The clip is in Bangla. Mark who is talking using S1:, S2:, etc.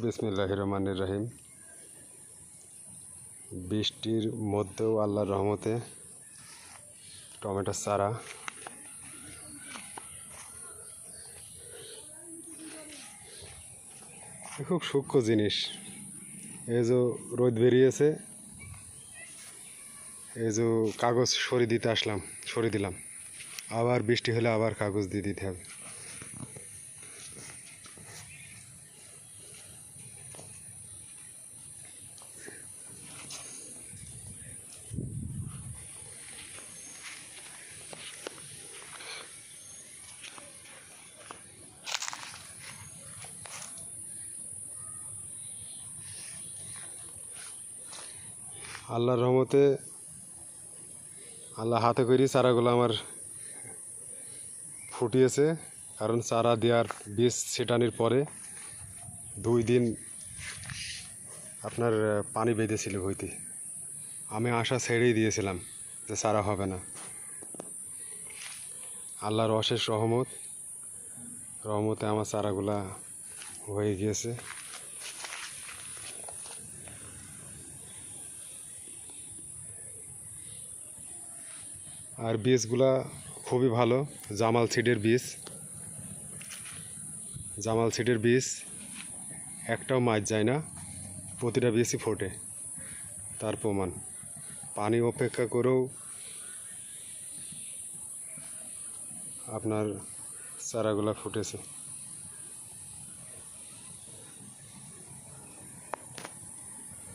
S1: বিসমিল্লাহির রহমানির রহিম। বৃষ্টির মধ্যেও আল্লাহর রহমতে টমেটোর চারা খুব সূক্ষ্ম জিনিস। এই যে রোদ বেরিয়েছে, এই যে কাগজ সরিয়ে দিলাম, আবার বৃষ্টি হলে আবার কাগজ দিয়ে দিতে হবে। আল্লাহর রহমতে আল্লাহ হাতে করি চারাগুলো আমার ফুটিয়েছে, কারণ চারা দেওয়ার বীজ ছিটানোর পরে 2 দিন আপনার পানি বেঁধেছিল হইতে। আমি আশা ছেড়েই দিয়েছিলাম যে চারা হবে না। আল্লাহর অশেষ রহমতে আমার চারাগুলা হয়ে গিয়েছে। আর বীজগুলা খুবই ভালো, জামাল সিডের বীজ একটাও মাছ যায় না, প্রতিটা বীজই ফোটে। তার প্রমাণ পানি অপেক্ষা করেও আপনার চারাগুলা ফুটেছে।